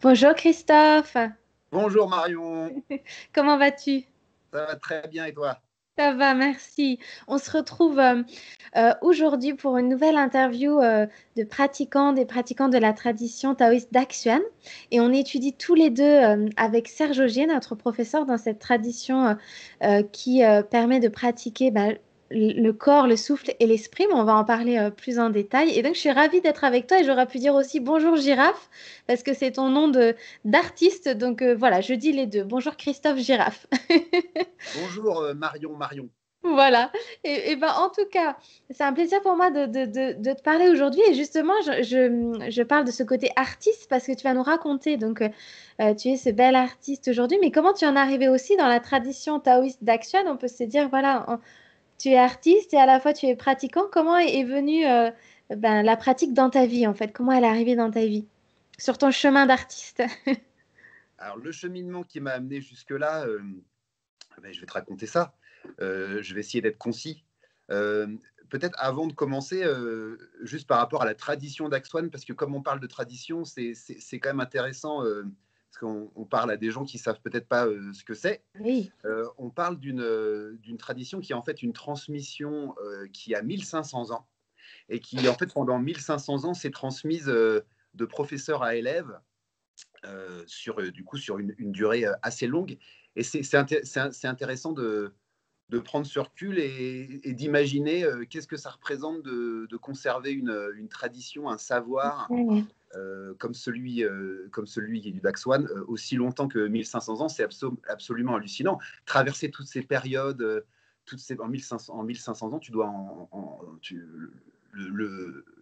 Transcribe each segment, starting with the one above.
Bonjour Christophe, Bonjour Marion, comment vas-tu? ça va très bien et toi? Ça va, merci. On se retrouve aujourd'hui pour une nouvelle interview des pratiquants de la tradition taoïste d'Axuan. Et on étudie tous les deux avec Serge Augier, notre professeur dans cette tradition qui permet de pratiquer le corps, le souffle et l'esprit. Mais on va en parler plus en détail. Et donc, je suis ravie d'être avec toi et j'aurais pu dire aussi bonjour Girafe parce que c'est ton nom d'artiste. Donc voilà, je dis les deux. Bonjour Christophe Girafe. Bonjour Marion. Voilà. Et ben, en tout cas, c'est un plaisir pour moi de te parler aujourd'hui. Et justement, je parle de ce côté artiste parce que tu vas nous raconter. Donc, tu es ce bel artiste aujourd'hui. Mais comment tu en es arrivé aussi dans la tradition taoïste d'Action? On peut se dire, voilà, tu es artiste et à la fois tu es pratiquant. Comment est venue la pratique dans ta vie, en fait? Comment elle est arrivée dans ta vie? Sur ton chemin d'artiste. Alors le cheminement qui m'a amené jusque-là, je vais te raconter ça. Je vais essayer d'être concis. Euh, Peut-être avant de commencer, juste par rapport à la tradition d'Axouane, parce que comme on parle de tradition, c'est quand même intéressant, parce qu'on parle à des gens qui savent peut-être pas ce que c'est. Oui. On parle d'une tradition qui est en fait une transmission qui a 1500 ans et qui, en fait, pendant 1500 ans, s'est transmise de professeur à élève du coup, sur une durée assez longue. Et c'est intéressant de prendre ce recul et d'imaginer qu'est-ce que ça représente de conserver une tradition, un savoir Ouais. comme celui qui est du Daxwan aussi longtemps que 1500 ans, c'est absolument hallucinant. Traverser toutes ces périodes, en 1500 ans, tu dois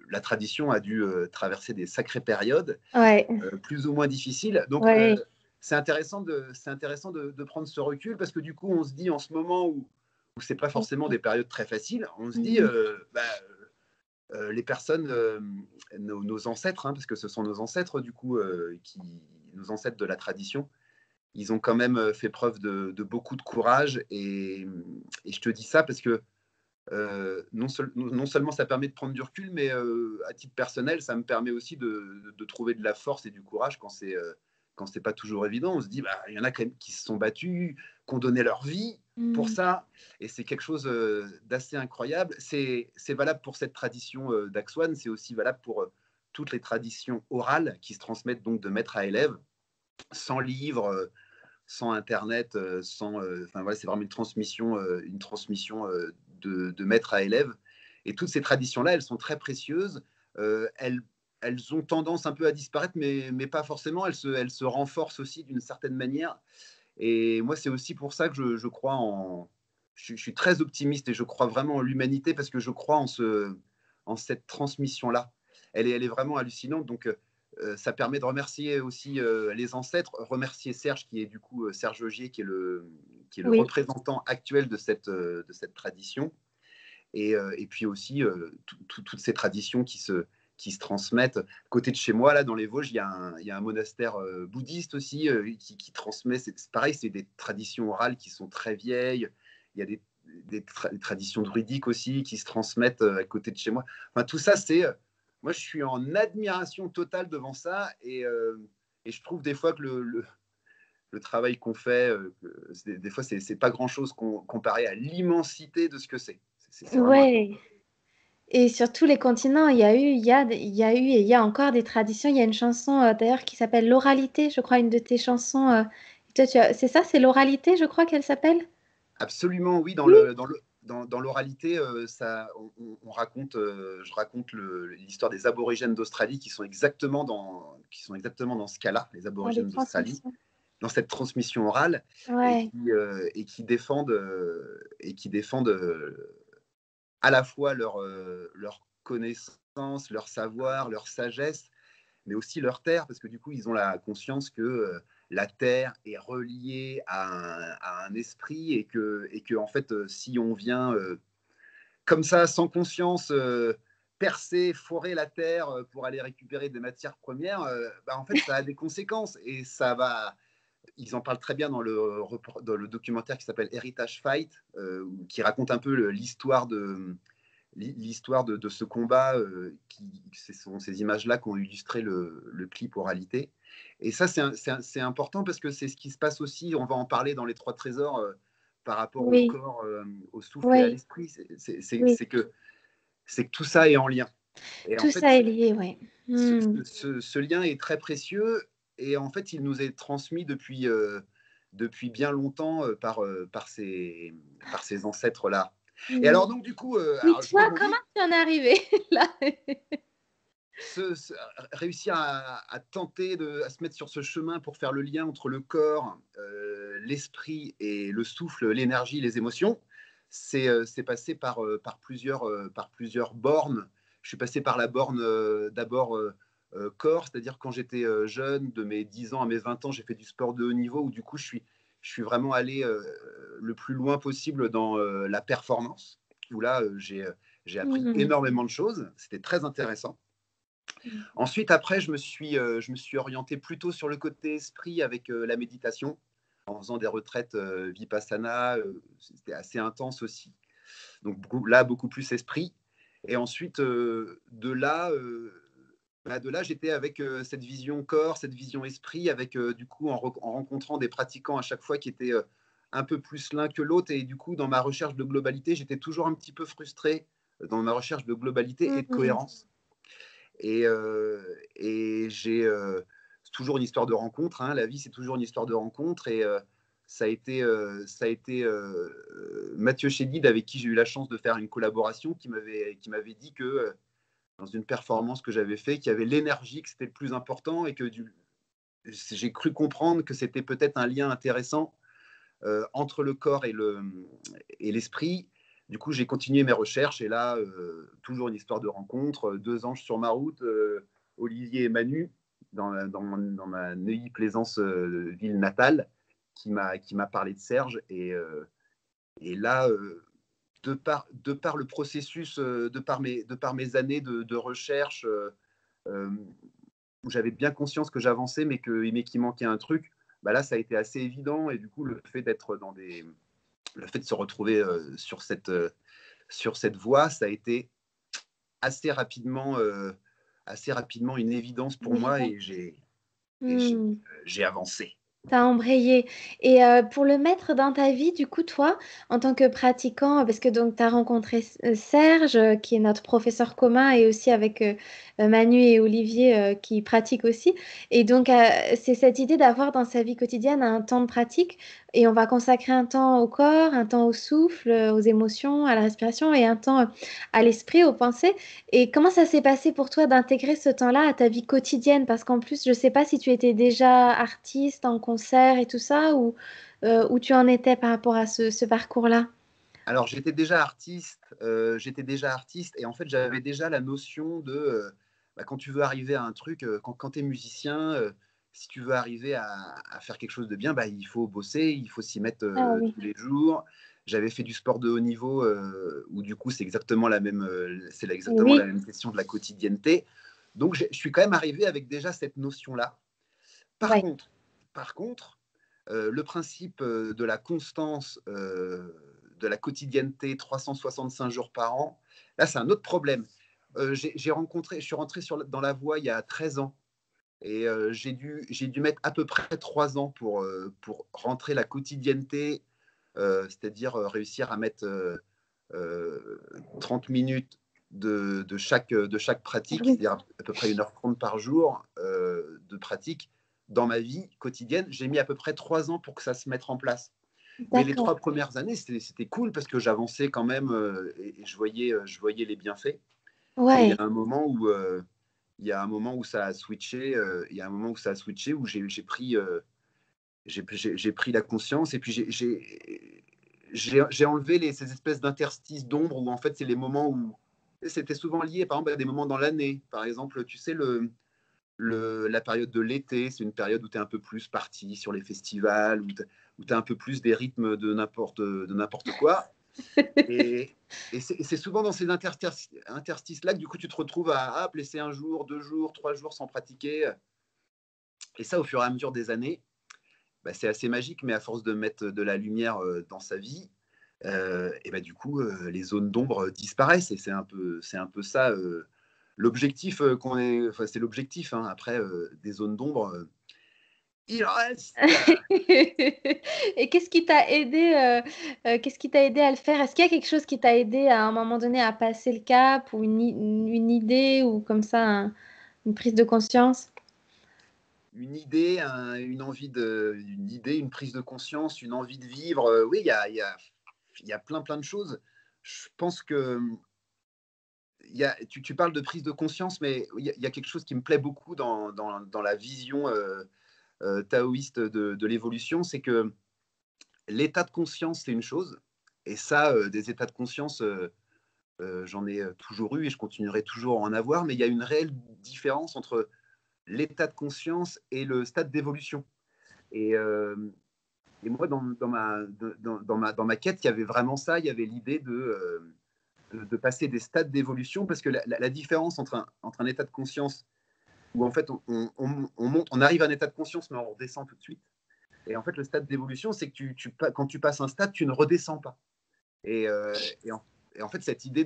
la tradition a dû traverser des sacrées périodes, Ouais. plus ou moins difficiles. Donc, Ouais. c'est intéressant de prendre ce recul parce que du coup, on se dit en ce moment où c'est pas forcément des périodes très faciles, on se dit, Mhm. les personnes, nos ancêtres, hein, parce que ce sont nos ancêtres du coup, nos ancêtres de la tradition, ils ont quand même fait preuve de beaucoup de courage et je te dis ça parce que non seulement ça permet de prendre du recul, mais à titre personnel, ça me permet aussi de trouver de la force et du courage quand c'est pas toujours évident. On se dit, bah, il y en a quand même qui se sont battus, qui ont donné leur vie pour Mhm. ça, et c'est quelque chose d'assez incroyable. C'est valable pour cette tradition d'Axouane, c'est aussi valable pour toutes les traditions orales qui se transmettent donc de maître à élève, sans livre, sans Internet, enfin voilà, c'est vraiment une transmission de maître à élève. Et toutes ces traditions-là, elles sont très précieuses. Elles ont tendance un peu à disparaître, mais pas forcément. Elles se renforcent aussi d'une certaine manière. Et moi, c'est aussi pour ça que je crois en. Je suis très optimiste et je crois vraiment en l'humanité parce que je crois en cette transmission-là. Elle est vraiment hallucinante. Donc, ça permet de remercier aussi les ancêtres, remercier Serge, qui est du coup Serge Augier, qui est le Oui. représentant actuel de cette tradition. Et puis aussi toutes ces traditions qui se transmettent. À côté de chez moi, là, dans les Vosges, il y a un monastère bouddhiste aussi qui transmet. C'est pareil, c'est des traditions orales qui sont très vieilles. Il y a des traditions druidiques aussi qui se transmettent à côté de chez moi. Enfin, tout ça, moi, je suis en admiration totale devant ça et je trouve des fois que le travail qu'on fait, des fois, c'est pas grand-chose comparé à l'immensité de ce que c'est. C'est vraiment incroyable. Ouais. Et sur tous les continents, il y a eu et il y a encore des traditions. Il y a une chanson d'ailleurs qui s'appelle L'oralité, je crois, une de tes chansons. C'est ça, c'est L'oralité, je crois qu'elle s'appelle? Absolument, oui. Oui. Dans l'oralité, je raconte l'histoire des aborigènes d'Australie qui sont exactement dans ce cas-là, les Dans les aborigènes d'Australie, transmissions. dans cette transmission orale Ouais. et qui défendent à la fois leur connaissance, leur savoir, leur sagesse, mais aussi leur terre, parce que du coup, ils ont la conscience que la terre est reliée à un esprit et que en fait, si on vient comme ça, sans conscience, percer, forer la terre pour aller récupérer des matières premières, bah, en fait, ça a des conséquences et ça va. Ils en parlent très bien dans le documentaire qui s'appelle Heritage Fight, qui raconte un peu l'histoire l'histoire de ce combat, ce sont ces images-là qui ont illustré le clip Oralité. Et ça, c'est important parce que c'est ce qui se passe aussi, on va en parler dans les trois trésors, par rapport au Oui, corps, au souffle et à oui, l'esprit. oui. C'est que tout ça est en lien. Et en Tout fait, ça est lié, oui. ce, Hmm. ce lien est très précieux et en fait, il nous est transmis depuis bien longtemps par ces ancêtres-là. Et Hmm. alors, donc, du coup, Oui, alors, je toi, comment rebondis. tu en es arrivé là? Ce, ce- Réussir à tenter à se mettre sur ce chemin pour faire le lien entre le corps, l'esprit et le souffle, l'énergie, les émotions, c'est passé par plusieurs bornes. Je suis passé par la borne d'abord corps, c'est-à-dire quand j'étais jeune, de mes 10 ans à mes 20 ans, j'ai fait du sport de haut niveau où du coup je suis vraiment allé le plus loin possible dans la performance, où là j'ai appris Hmm. énormément de choses, c'était très intéressant. Ensuite, après, je me suis orienté plutôt sur le côté esprit avec la méditation, en faisant des retraites vipassana. C'était assez intense aussi. Donc là, beaucoup plus esprit. Et ensuite, de là, j'étais avec cette vision corps, cette vision esprit, avec du coup, en rencontrant des pratiquants à chaque fois qui étaient un peu plus l'un que l'autre. Et du coup, dans ma recherche de globalité, j'étais toujours un petit peu frustré dans ma recherche de globalité et de Hmm. cohérence. Et c'est toujours une histoire de rencontre. Hein. La vie, c'est toujours une histoire de rencontre. Et ça a été Mathieu Chédid, avec qui j'ai eu la chance de faire une collaboration, qui m'avait dit que dans une performance que j'avais fait, qu'il y avait l'énergie, que c'était le plus important et que j'ai cru comprendre que c'était peut-être un lien intéressant entre le corps et l'esprit. Du coup, j'ai continué mes recherches et là, toujours une histoire de rencontre. Deux anges sur ma route, Olivier et Manu, dans ma Neuilly-Plaisance ville natale, qui m'a parlé de Serge. Et là, de par le processus, de par mes années de recherche, euh, où j'avais bien conscience que j'avançais, mais qu'il manquait un truc, bah là, ça a été assez évident. Et du coup, le fait de se retrouver sur cette voie, ça a été assez rapidement, euh, assez rapidement une évidence pour moi Évident. et Hmm. j'ai avancé. T'as embrayé. Et pour le mettre dans ta vie, du coup, toi, en tant que pratiquant, parce que donc tu as rencontré Serge, qui est notre professeur commun, et aussi avec Manu et Olivier, qui pratiquent aussi. Et donc, c'est cette idée d'avoir dans sa vie quotidienne un temps de pratique, et on va consacrer un temps au corps, un temps au souffle, aux émotions, à la respiration, et un temps à l'esprit, aux pensées. Et comment ça s'est passé pour toi d'intégrer ce temps-là à ta vie quotidienne? Parce qu'en plus, je ne sais pas si tu étais déjà artiste en concert et tout ça, ou où tu en étais par rapport à ce parcours-là. Alors, j'étais déjà artiste et en fait, j'avais déjà la notion de bah, quand tu veux arriver à un truc, quand tu es musicien, si tu veux arriver à faire quelque chose de bien, bah, il faut bosser, il faut s'y mettre Ah oui. tous les jours. J'avais fait du sport de haut niveau où du coup, exactement la Oui, même question de la quotidienneté. Donc, je suis quand même arrivé avec déjà cette notion-là. Par ouais. contre, par contre, le principe de la constance, de la quotidienneté, 365 jours par an, là, c'est un autre problème. Je suis rentré dans la voie il y a 13 ans et j'ai dû mettre à peu près 3 ans pour rentrer la quotidienneté, c'est-à-dire réussir à mettre 30 minutes de chaque pratique, Oui, c'est-à-dire à peu près 1h30 par jour de pratique dans ma vie quotidienne. J'ai mis à peu près 3 ans pour que ça se mette en place. Mais les d'accord. 3 premières années, c'était cool parce que j'avançais quand même et je voyais les bienfaits. Et Ouais, il y a un moment où ça a switché, il y a un moment où ça a switché, où j'ai pris la conscience et puis j'ai enlevé ces espèces d'interstices d'ombre où en fait c'est les moments où c'était souvent lié par exemple à des moments dans l'année. Par exemple, tu sais, la période de l'été, c'est une période où tu es un peu plus parti sur les festivals, où tu as un peu plus des rythmes de n'importe quoi. Et, et c'est souvent dans ces interstices-là que du coup tu te retrouves à laisser un jour, 2 jours, 3 jours sans pratiquer. Et ça, au fur et à mesure des années, bah, c'est assez magique, mais à force de mettre de la lumière dans sa vie, et bah, du coup, les zones d'ombre disparaissent et c'est un peu ça l'objectif enfin, c'est l'objectif. Hein. Après, des zones d'ombre, il en reste. Et qu'est-ce qui t'a aidé à le faire? Est-ce qu'il y a quelque chose qui t'a aidé à un moment donné à passer le cap ou une idée ou comme ça une prise de conscience? Une idée, une idée, une prise de conscience, une envie de vivre. Oui, il y a plein de choses. Je pense que tu parles de prise de conscience, mais il y a quelque chose qui me plaît beaucoup dans la vision taoïste de l'évolution, c'est que l'état de conscience, c'est une chose, et ça, des états de conscience, j'en ai toujours eu et je continuerai toujours à en avoir, mais il y a une réelle différence entre l'état de conscience et le stade d'évolution. Et, euh, et moi, dans ma quête, il y avait vraiment ça, il y avait l'idée de passer des stades d'évolution, parce que la différence entre un état de conscience où en fait on monte, on arrive à un état de conscience, mais on redescend tout de suite. Et en fait, le stade d'évolution, c'est que quand tu passes un stade, tu ne redescends pas. Et, euh, et, en, et en fait, cette idée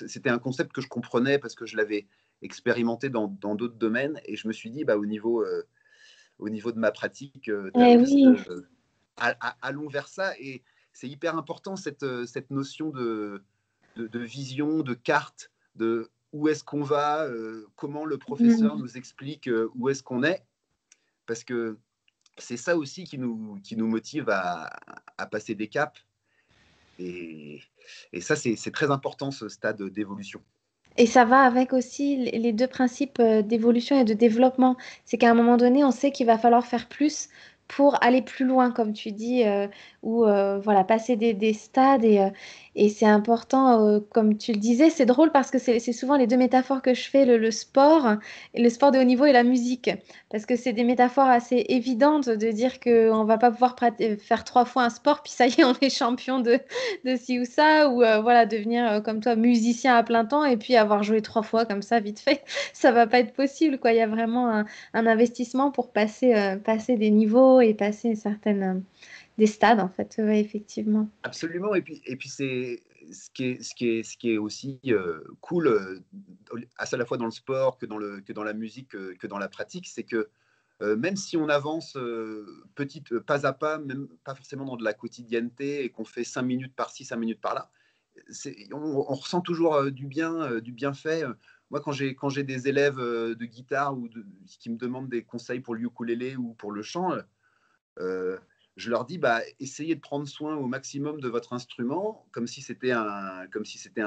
c'était un concept que je comprenais parce que je l'avais expérimenté dans d'autres domaines. Et je me suis dit, bah, au niveau de ma pratique Eh taoïste, oui. allons vers ça. Et c'est hyper important, cette notion de vision, de carte, de où est-ce qu'on va, comment le professeur Mm. nous explique où est-ce qu'on est. Parce que c'est ça aussi qui nous motive à passer des caps. Et, et ça, c'est très important, ce stade d'évolution. Et ça va avec aussi les deux principes d'évolution et de développement. C'est qu'à un moment donné, on sait qu'il va falloir faire plus pour aller plus loin, comme tu dis, ou voilà, passer des stades. Et c'est important, comme tu le disais, c'est drôle parce que c'est souvent les deux métaphores que je fais, le sport, et le sport de haut niveau et la musique. Parce que c'est des métaphores assez évidentes de dire qu'on va pas pouvoir faire 3 fois un sport, puis ça y est, on est champion de ci ou ça, ou voilà, devenir comme toi musicien à plein temps et puis avoir joué 3 fois comme ça, vite fait, ça va pas être possible, quoi. Il y a vraiment un investissement pour passer des niveaux et passer des stades, en fait, ouais, effectivement. Absolument. Et puis c'est ce qui est aussi cool, à la fois dans le sport que dans la musique, que dans la pratique, c'est que même si on avance pas à pas, même pas forcément dans de la quotidienneté, et qu'on fait 5 minutes par-ci, 5 minutes par-là, on ressent toujours du bienfait. Moi, quand j'ai des élèves de guitare qui me demandent des conseils pour le ukulélé ou pour le chant, euh, je leur dis, bah, essayez de prendre soin au maximum de votre instrument, comme si c'était un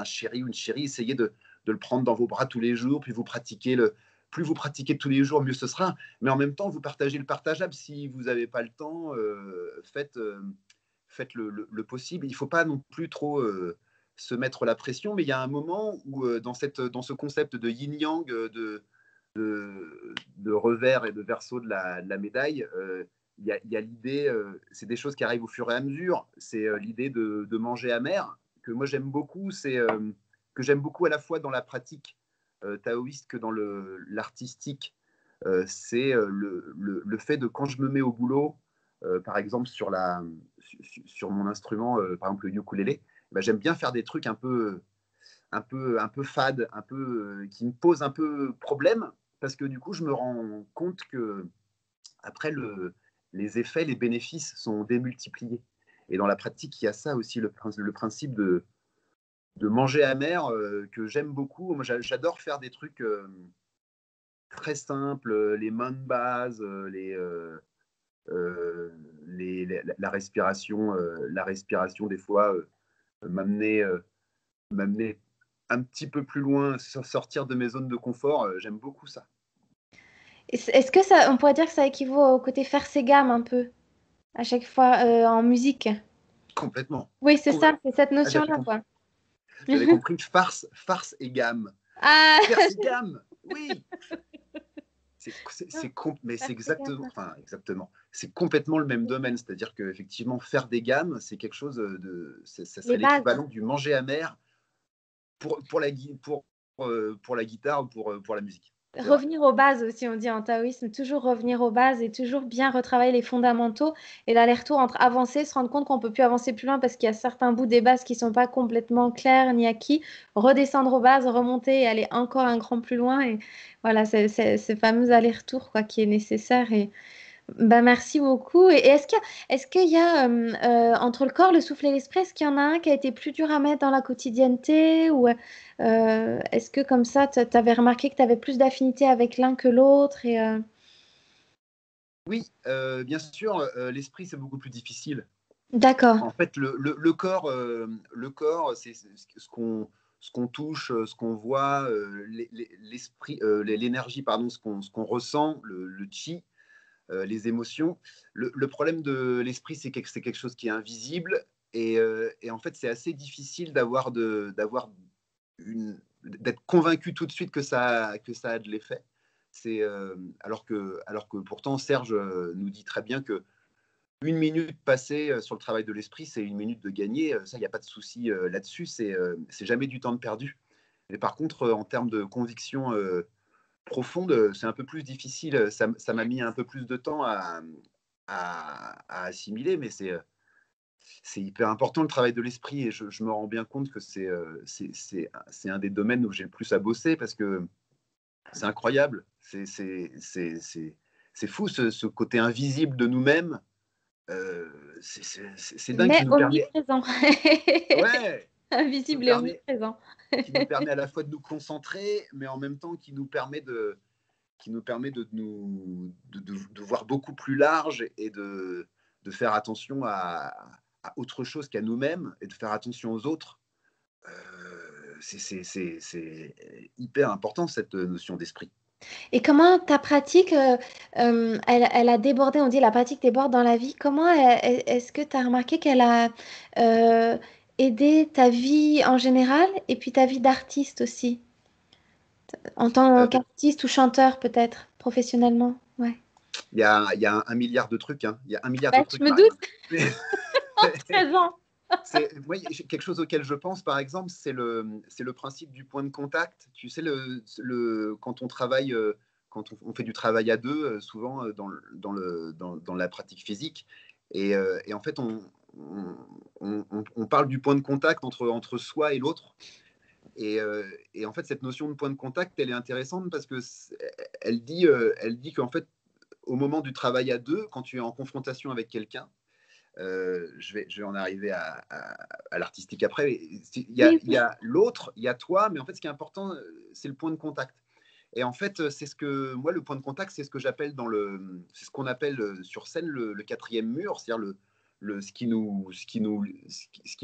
chéri ou une chérie. Essayez de le prendre dans vos bras tous les jours, puis plus vous pratiquez tous les jours, mieux ce sera. Mais en même temps, vous partagez le partageable. Si vous n'avez pas le temps, faites le possible. Il ne faut pas non plus trop se mettre la pression, mais il y a un moment où, dans ce concept de yin-yang, de revers et de verso de la médaille, il y a l'idée, c'est des choses qui arrivent au fur et à mesure, c'est l'idée de manger amer, que moi j'aime beaucoup, que j'aime beaucoup à la fois dans la pratique taoïste que dans l'artistique. C'est le fait de quand je me mets au boulot, par exemple sur mon instrument, par exemple le ukulélé, ben, j'aime bien faire des trucs un peu fade, qui me pose un peu problème, parce que du coup, je me rends compte que après les effets, les bénéfices sont démultipliés. Et dans la pratique, il y a ça aussi, le principe de manger amer, que j'aime beaucoup. Moi, j'adore faire des trucs très simples, les mains de base, la respiration des fois, m'amener m'amener un petit peu plus loin, sortir de mes zones de confort, j'aime beaucoup ça. Est-ce que ça, on pourrait dire que ça équivaut au côté faire ses gammes un peu, à chaque fois en musique? Complètement. Oui, c'est ça, Complètement. c'est cette Ah, notion-là, quoi. j'avais compris farce et gamme. Ah, Faire ses gammes, oui. Mais c'est faire ses gammes. exactement. C'est complètement le même domaine. C'est-à-dire qu'effectivement, faire des gammes, c'est quelque chose ça Les serait bases. l'équivalent du manger amer pour la guitare ou pour la musique. c'est vrai. Revenir aux bases aussi, on dit en taoïsme, toujours revenir aux bases et toujours bien retravailler les fondamentaux et l'aller-retour entre avancer, se rendre compte qu'on peut plus avancer plus loin parce qu'il y a certains bouts des bases qui sont pas complètement clairs ni acquis, redescendre aux bases, remonter et aller encore un cran plus loin et voilà, c'est ce fameux aller-retour quoi qui est nécessaire et bah, merci beaucoup. Et est-ce qu'il y a entre le corps, le souffle et l'esprit, est-ce qu'il y en a un qui a été plus dur à mettre dans la quotidienneté ou est-ce que comme ça, tu avais remarqué que tu avais plus d'affinité avec l'un que l'autre Oui, bien sûr, l'esprit, c'est beaucoup plus difficile. D'accord. En fait, le corps, c'est ce qu'on touche, ce qu'on voit, l'esprit, l'énergie, pardon, ce qu'on ressent, le chi, les émotions. Le problème de l'esprit, c'est quelque chose qui est invisible et en fait, c'est assez difficile d'être convaincu tout de suite que ça a de l'effet. Alors que pourtant, Serge nous dit très bien que une minute passée sur le travail de l'esprit, c'est une minute de gagner. Ça, il n'y a pas de souci là-dessus. C'est jamais du temps de perdu. Mais par contre, en termes de conviction profonde, c'est un peu plus difficile. Ça m'a mis un peu plus de temps à assimiler, mais c'est hyper important le travail de l'esprit et je me rends bien compte que c'est un des domaines où j'ai le plus à bosser parce que c'est incroyable. C'est fou ce côté invisible de nous-mêmes. C'est dingue Mais qui nous permet, omniprésent. ouais, qui nous Invisible et permet, omniprésent. qui nous permet à la fois de nous concentrer, mais en même temps qui nous permet de voir beaucoup plus large et de faire attention à autre chose qu'à nous-mêmes et de faire attention aux autres. C'est hyper important cette notion d'esprit. Et comment ta pratique, elle a débordé, on dit la pratique déborde dans la vie. Comment est-ce que tu as remarqué qu'elle a euh, aidé ta vie en général et puis ta vie d'artiste aussi, en tant Euh, qu'artiste ou chanteur peut-être, professionnellement? Ouais. il y a un milliard de trucs, hein. Il y a un milliard de Bah, je trucs, me Marion. doute, 13 ans. Moi, quelque chose auquel je pense, par exemple, c'est le principe du point de contact. Tu sais, quand on travaille, quand on fait du travail à deux, souvent dans la pratique physique, et en fait, on parle du point de contact entre soi et l'autre. Et en fait, cette notion de point de contact, elle est intéressante parce que elle dit qu'en fait, au moment du travail à deux, quand tu es en confrontation avec quelqu'un, je vais en arriver à l'artistique après. Oui, Il y a l'autre, il y a toi, mais en fait, ce qui est important, c'est le point de contact. Et en fait, c'est ce que moi, le point de contact, c'est ce que j'appelle c'est ce qu'on appelle sur scène le quatrième mur, c'est-à-dire ce qui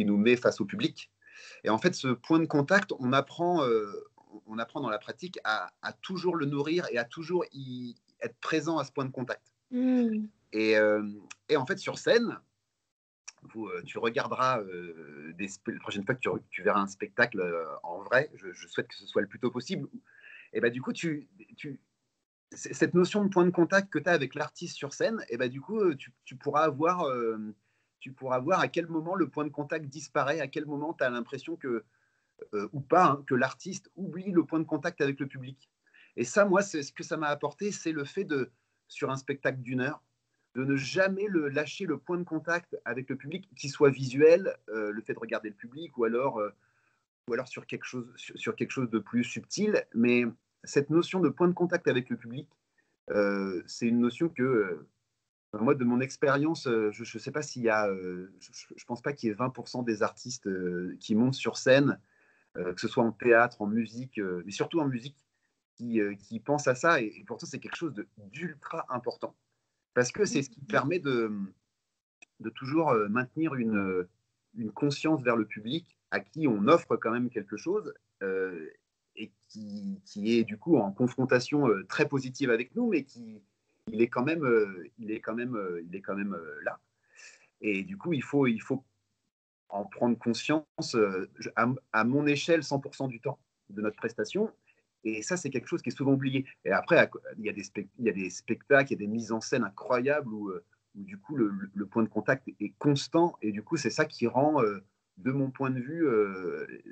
nous met face au public. Et en fait, ce point de contact, on apprend dans la pratique à toujours le nourrir et à toujours être présent à ce point de contact. oui. Et, euh, et en fait, sur scène, tu regarderas la prochaine fois que tu verras un spectacle en vrai, je souhaite que ce soit le plus tôt possible. Et bah, du coup, cette notion de point de contact que tu as avec l'artiste sur scène, et bah, du coup, tu pourras voir à quel moment le point de contact disparaît, à quel moment tu as l'impression ou pas, hein, que l'artiste oublie le point de contact avec le public. Et ça, moi, c'est ce que ça m'a apporté, c'est le fait sur un spectacle d'une heure, de ne jamais lâcher le point de contact avec le public, qu'il soit visuel, le fait de regarder le public, ou alors sur quelque chose de plus subtil. Mais cette notion de point de contact avec le public, c'est une notion que, moi, de mon expérience, je ne sais pas s'il y a, je pense pas qu'il y ait 20% des artistes qui montent sur scène, que ce soit en théâtre, en musique, mais surtout en musique, qui pensent à ça. Et pourtant, c'est quelque chose d'ultra important. Parce que c'est ce qui permet de toujours maintenir une conscience vers le public à qui on offre quand même quelque chose et qui est du coup en confrontation très positive avec nous, mais il est quand même, il est quand même là. Et du coup, il faut en prendre conscience à mon échelle 100% du temps de notre prestation. Et ça, c'est quelque chose qui est souvent oublié. Et après, il y a des spectacles, il y a des mises en scène incroyables où du coup, le point de contact est constant. Et du coup, c'est ça qui rend, de mon point de vue,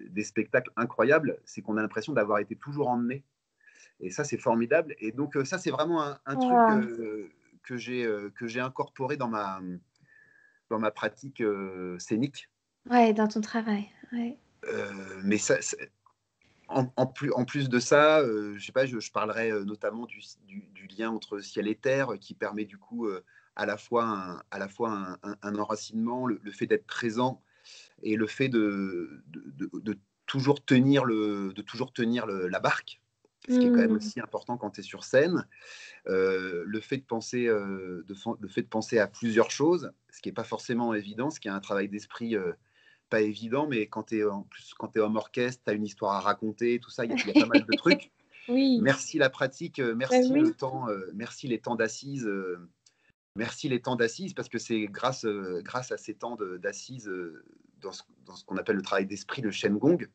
des spectacles incroyables. C'est qu'on a l'impression d'avoir été toujours emmené. Et ça, c'est formidable. Et donc, ça, c'est vraiment un truc Wow. que j'ai incorporé dans ma pratique scénique. Ouais, dans ton travail. Ouais. Mais ça, en plus de ça, je sais pas, je parlerai notamment du lien entre ciel et terre qui permet du coup à la fois un enracinement, le fait d'être présent et le fait de toujours tenir, la barque, ce qui est quand même Hmm. aussi important quand tu es sur scène. Le fait de penser, le fait de penser à plusieurs choses, ce qui n'est pas forcément évident, ce qui est un travail d'esprit pas évident, mais quand tu es en plus, quand tu es homme orchestre, tu as une histoire à raconter, tout ça, il y a pas mal de trucs. Oui, Merci la pratique, ben merci le oui. temps, merci les temps d'assises, merci les temps d'assises, parce que c'est grâce à ces temps d'assises dans ce qu'on appelle le travail d'esprit, le Shen Gong,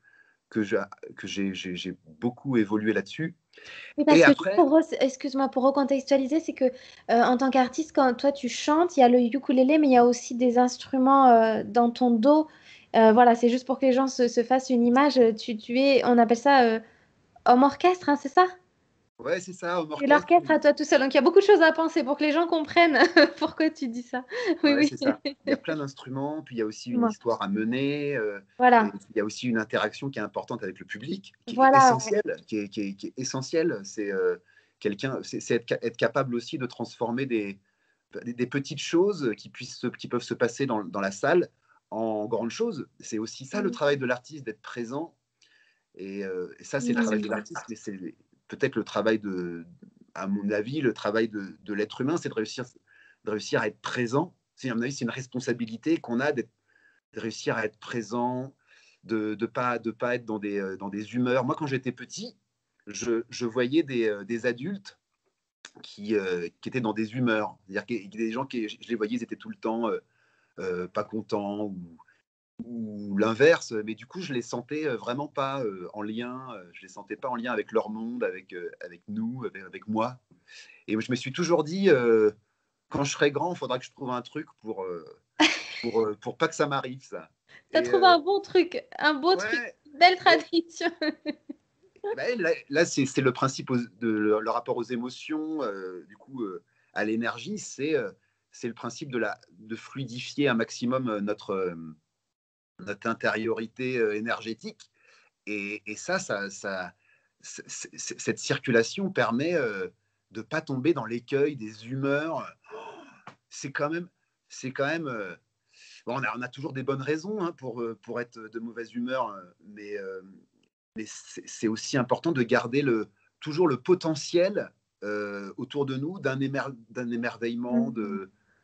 que j'ai beaucoup évolué là-dessus. Oui, parce Et que juste après, excuse-moi, pour recontextualiser, c'est que en tant qu'artiste, quand toi tu chantes, il y a le ukulélé, mais il y a aussi des instruments dans ton dos. Voilà, c'est juste pour que les gens se fassent une image. On appelle ça homme orchestre, hein, c'est ça? ouais, c'est ça, homme C'est orchestre. l'orchestre à toi tout seul. Donc il y a beaucoup de choses à penser pour que les gens comprennent pourquoi tu dis ça. Oui, Ouais, c'est ça. oui. Il y a plein d'instruments, puis il y a aussi une Moi. histoire à mener, et Voilà. il y a aussi une interaction qui est importante avec le public, qui est Voilà. Ouais. essentielle, qui est essentielle. C'est être capable aussi de transformer des petites choses qui peuvent se passer dans la salle en grandes choses. C'est aussi ça le Mm. travail de l'artiste, d'être présent. Et ça, c'est le travail de Mm. l'artiste, mais c'est peut-être le travail à mon avis, le travail de l'être humain, c'est de réussir à être présent. À mon avis, c'est une responsabilité qu'on a de réussir à être présent, de pas être dans des humeurs. Moi, quand j'étais petit, je voyais des adultes qui étaient dans des humeurs. C'est-à-dire des gens qui, je les voyais, ils étaient tout le temps pas contents ou l'inverse, mais du coup, je les sentais vraiment pas en lien, je les sentais pas en lien avec leur monde, avec nous, avec moi. Et je me suis toujours dit, quand je serai grand, il faudra que je trouve un truc pour pas que ça m'arrive, ça. T'as Et trouvé un bon truc, un beau truc, ouais, belle mais tradition. là, c'est le principe le rapport aux émotions, du coup, à l'énergie, c'est le principe de fluidifier un maximum notre intériorité énergétique. Et cette circulation permet de ne pas tomber dans l'écueil des humeurs. C'est quand même, bon, on a toujours des bonnes raisons pour être de mauvaise humeur, mais c'est aussi important de garder toujours le potentiel autour de nous d'un émerveillement, Mhm.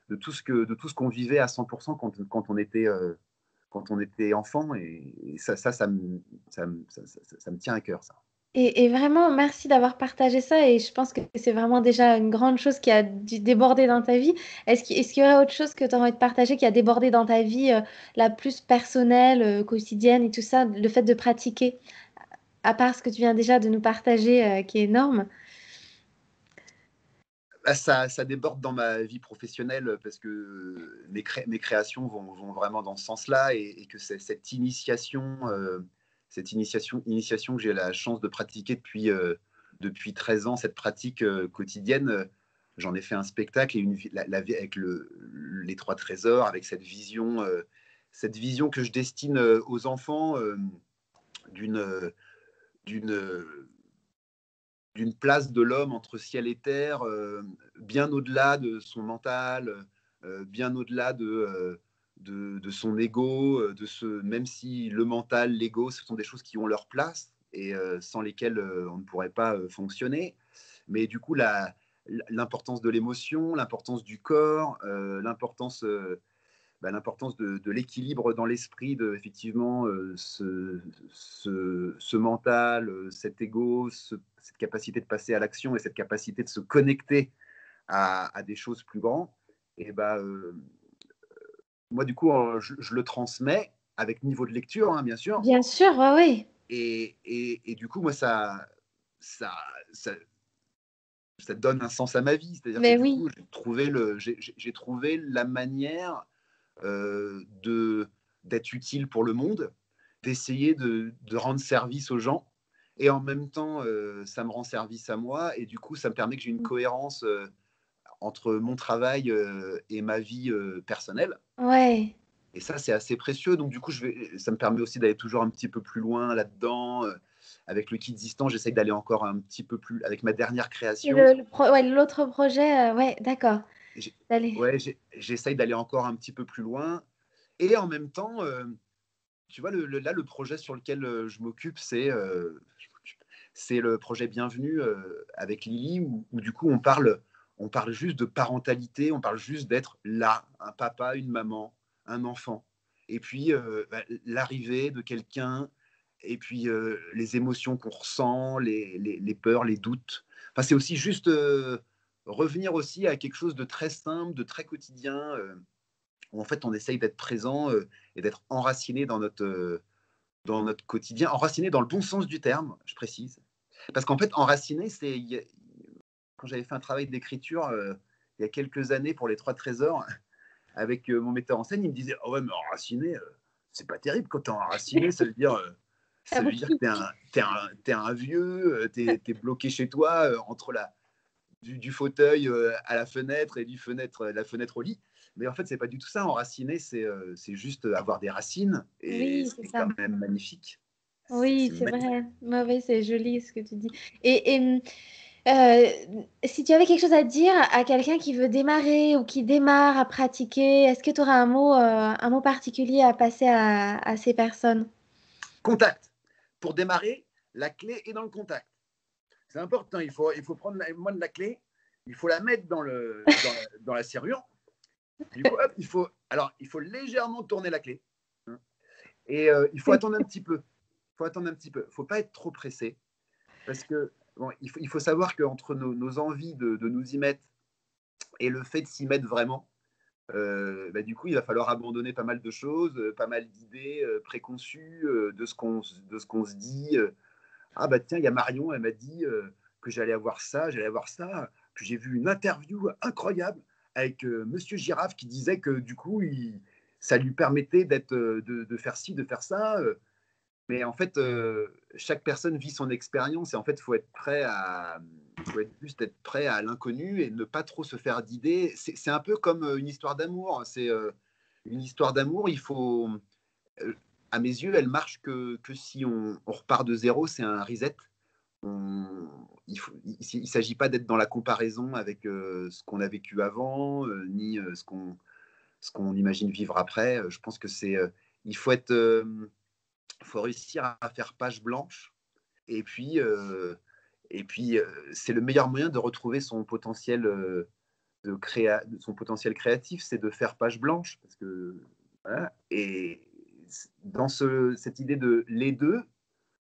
de tout ce qu'on vivait à 100% quand on était enfant. Et ça me tient à cœur, ça. Et vraiment, merci d'avoir partagé ça. Et je pense que c'est vraiment déjà une grande chose qui a dû déborder dans ta vie. Est-ce qu'il y aurait autre chose que tu as envie de partager qui a débordé dans ta vie, la plus personnelle, quotidienne et tout ça, le fait de pratiquer, à part ce que tu viens déjà de nous partager, qui est énorme? Bah, ça déborde dans ma vie professionnelle parce que mes créations vont vraiment dans ce sens-là, et que c'est cette initiation que j'ai la chance de pratiquer depuis 13 ans, cette pratique quotidienne. J'en ai fait un spectacle et la vie avec les trois trésors, avec cette vision que je destine aux enfants, d'une d'une d'une place de l'homme entre ciel et terre, bien au-delà de son mental, bien au-delà de son ego, même si le mental, l'ego, ce sont des choses qui ont leur place et sans lesquelles on ne pourrait pas fonctionner. Mais du coup, l'importance de l'émotion, l'importance du corps, l'importance de l'équilibre dans l'esprit, effectivement ce mental, cet ego, cette capacité de passer à l'action et cette capacité de se connecter à des choses plus grandes. Et moi, du coup, je le transmets avec niveau de lecture, bien sûr. Bien sûr, ouais, oui. Et du coup, moi, ça, ça, ça donne un sens à ma vie. C'est-à-dire que Mais du oui. coup, j'ai trouvé la manière d'être utile pour le monde, d'essayer de rendre service aux gens et en même temps, ça me rend service à moi et du coup, ça me permet que j'ai une cohérence entre mon travail et ma vie personnelle. Ouais. Et ça, c'est assez précieux. Donc, du coup, ça me permet aussi d'aller toujours un petit peu plus loin là-dedans. Avec le kit existant, j'essaye d'aller encore un petit peu plus. Avec ma dernière Et création, ouais, l'autre projet, ouais, d'accord. j'ai- D'aller. ouais, j'essaye d'aller encore un petit peu plus loin. Et en même temps, tu vois, là, le projet sur lequel je m'occupe, c'est le projet Bienvenue avec Lily, où du coup, on parle juste de parentalité, on parle juste d'être là, un papa, une maman, un enfant. Et puis, l'arrivée de quelqu'un, et puis les émotions qu'on ressent, les peurs, les doutes. Enfin, c'est aussi juste revenir aussi à quelque chose de très simple, de très quotidien, où en fait, on essaye d'être présent et d'être enraciné dans notre quotidien, enraciné dans le bon sens du terme, je précise. Parce qu'en fait, enraciné, quand j'avais fait un travail d'écriture il y a quelques années pour Les Trois Trésors, avec mon metteur en scène, il me disait: oh ouais, mais enraciné, c'est pas terrible. Quand t'es enraciné, Ah ça bon? veut dire que t'es un vieux, t'es bloqué chez toi entre du fauteuil à la fenêtre et la fenêtre au lit. Mais en fait, c'est pas du tout ça. Enraciné, c'est juste avoir des racines et Oui, c'est c'est ça. quand même magnifique. Oui, C'est c'est magnifique. vrai. Ouais, oui, c'est joli ce que tu dis. Si tu avais quelque chose à dire à quelqu'un qui veut démarrer ou qui démarre à pratiquer, est-ce que tu aurais un mot particulier à passer à ces personnes? Contact. Pour démarrer, la clé est dans le contact. C'est important. Il faut prendre moi de la clé, il faut la mettre dans la serrure. Du coup, hop, il faut légèrement tourner la clé. Hein. Et il faut attendre un petit peu. Il faut attendre un petit peu. Il ne faut pas être trop pressé. Parce que bon, il faut savoir qu'entre nos envies de nous y mettre et le fait de s'y mettre vraiment, du coup, il va falloir abandonner pas mal de choses, pas mal d'idées préconçues de ce qu'on se dit. Ah bah tiens, il y a Marion, elle m'a dit que j'allais avoir ça. Puis j'ai vu une interview incroyable avec Monsieur Giraffe qui disait que du coup, ça lui permettait de faire ci, de faire ça. Mais en fait, chaque personne vit son expérience et en fait, faut être juste être prêt à l'inconnu et ne pas trop se faire d'idées. C'est un peu comme une histoire d'amour. C'est une histoire d'amour. Euh, à mes yeux, elle marche que si on repart de zéro. C'est un reset. Il s'agit pas d'être dans la comparaison avec ce qu'on a vécu avant, ni ce qu'on imagine vivre après. Je pense que il faut être faut réussir à faire page blanche. Et puis, c'est le meilleur moyen de retrouver son potentiel créatif, c'est de faire page blanche. Parce que, voilà. Et dans cette idée de les deux,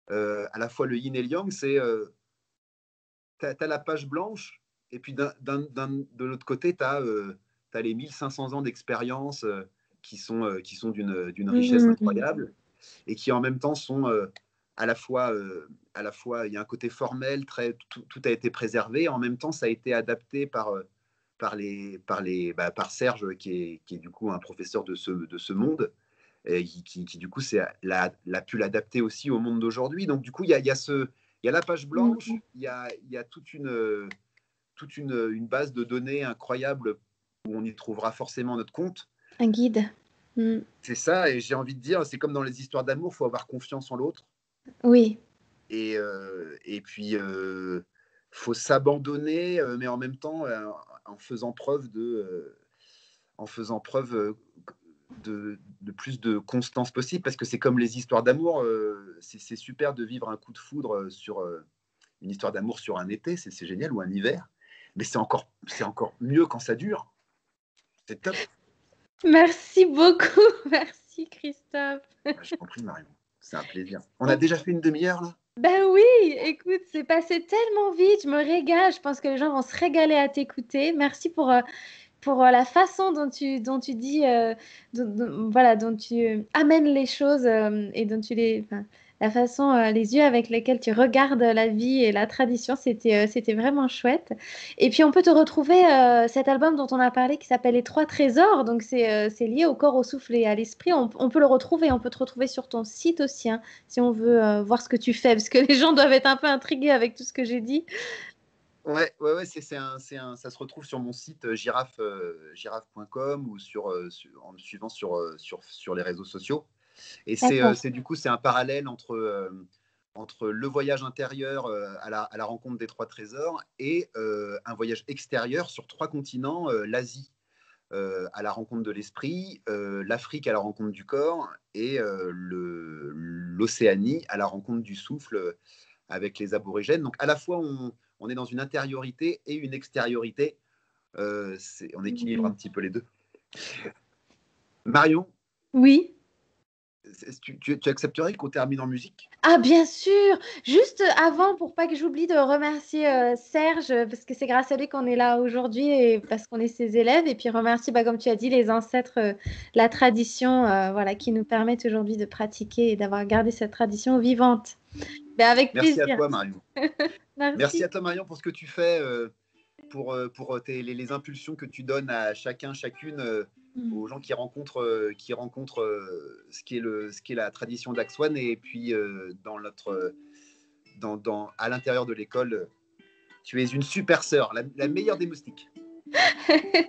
à la fois le yin et le yang, c'est tu as la page blanche, et puis de l'autre côté, tu as les 1500 ans d'expérience qui sont d'une richesse Hmm. incroyable et qui en même temps sont à la fois, il y a un côté formel, tout a été préservé, en même temps ça a été adapté par Serge qui est du coup un professeur de ce monde et qui du coup l'a pu l'adapter aussi au monde d'aujourd'hui. Donc du coup il y a la page blanche, il y a une base de données incroyable où on y trouvera forcément notre compte. Un guide. Hmm. C'est ça, et j'ai envie de dire, c'est comme dans les histoires d'amour, il faut avoir confiance en l'autre. Oui. Et puis, faut s'abandonner, mais en même temps, en faisant preuve en faisant preuve de plus de constance possible, parce que c'est comme les histoires d'amour. C'est super de vivre un coup de foudre sur une histoire d'amour sur un été, c'est génial, ou un hiver, mais c'est encore mieux quand ça dure. C'est top. Merci beaucoup. Merci, Christophe. Bah, je t'en prie, Marion. C'est un plaisir. On a déjà fait une demi-heure là. Ben oui, écoute, c'est passé tellement vite, je me régale, je pense que les gens vont se régaler à t'écouter. Merci pour la façon dont tu dis, voilà, dont tu amènes les choses et dont tu les, enfin, la façon, les yeux avec lesquels tu regardes la vie et la tradition, c'était vraiment chouette. Et puis on peut te retrouver cet album dont on a parlé qui s'appelle Les Trois Trésors, donc c'est lié au corps, au souffle et à l'esprit. On peut le retrouver, on peut te retrouver sur ton site aussi, hein, si on veut voir ce que tu fais, parce que les gens doivent être un peu intrigués avec tout ce que j'ai dit. Ouais, ouais, ouais, ça se retrouve sur mon site giraffe.com ou en me suivant sur les réseaux sociaux. Et D'accord. du coup, c'est un parallèle entre le voyage intérieur à la rencontre des trois trésors et un voyage extérieur sur trois continents, l'Asie à la rencontre de l'esprit, l'Afrique à la rencontre du corps et l'Océanie à la rencontre du souffle avec les aborigènes. Donc à la fois, on est dans une intériorité et une extériorité. On équilibre un Mhm. petit peu les deux. Marion, Oui. tu accepterais qu'on termine en musique? Ah, bien sûr! Juste avant, pour pas que j'oublie de remercier Serge, parce que c'est grâce à lui qu'on est là aujourd'hui et parce qu'on est ses élèves. Et puis remercier, bah, comme tu as dit, les ancêtres, la tradition, voilà, qui nous permettent aujourd'hui de pratiquer et d'avoir gardé cette tradition vivante. Ben, avec Merci à plaisir. toi, Marion. Merci Merci. à toi, Marion, pour ce que tu fais, pour les impulsions que tu donnes à chacun, chacune, Mm. aux gens qui rencontrent ce qui est la tradition d'Axouane. Et puis, à l'intérieur de l'école, tu es une super sœur, la meilleure des moustiques.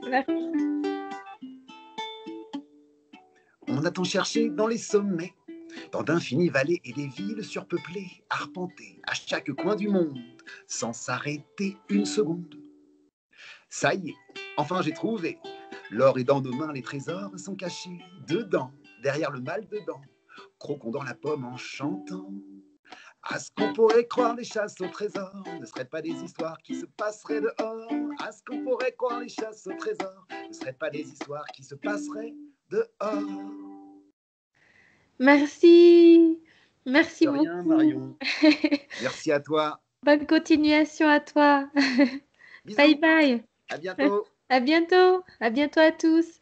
Merci. On a tant cherché dans les sommets, dans d'infinies vallées et des villes surpeuplées, arpentées à chaque coin du monde, sans s'arrêter une seconde. Ça y est, enfin j'ai trouvé. L'or est dans nos mains, les trésors sont cachés dedans, derrière le mal dedans. Croquons dans la pomme en chantant. À ce qu'on pourrait croire, les chasses au trésor ne seraient pas des histoires qui se passeraient dehors. À ce qu'on pourrait croire, les chasses au trésor ne seraient pas des histoires qui se passeraient dehors. Merci. Merci De rien, beaucoup. Marion. Merci à toi. Bonne continuation à toi. Bye Bisous. bye. À bientôt. À bientôt. À bientôt à tous.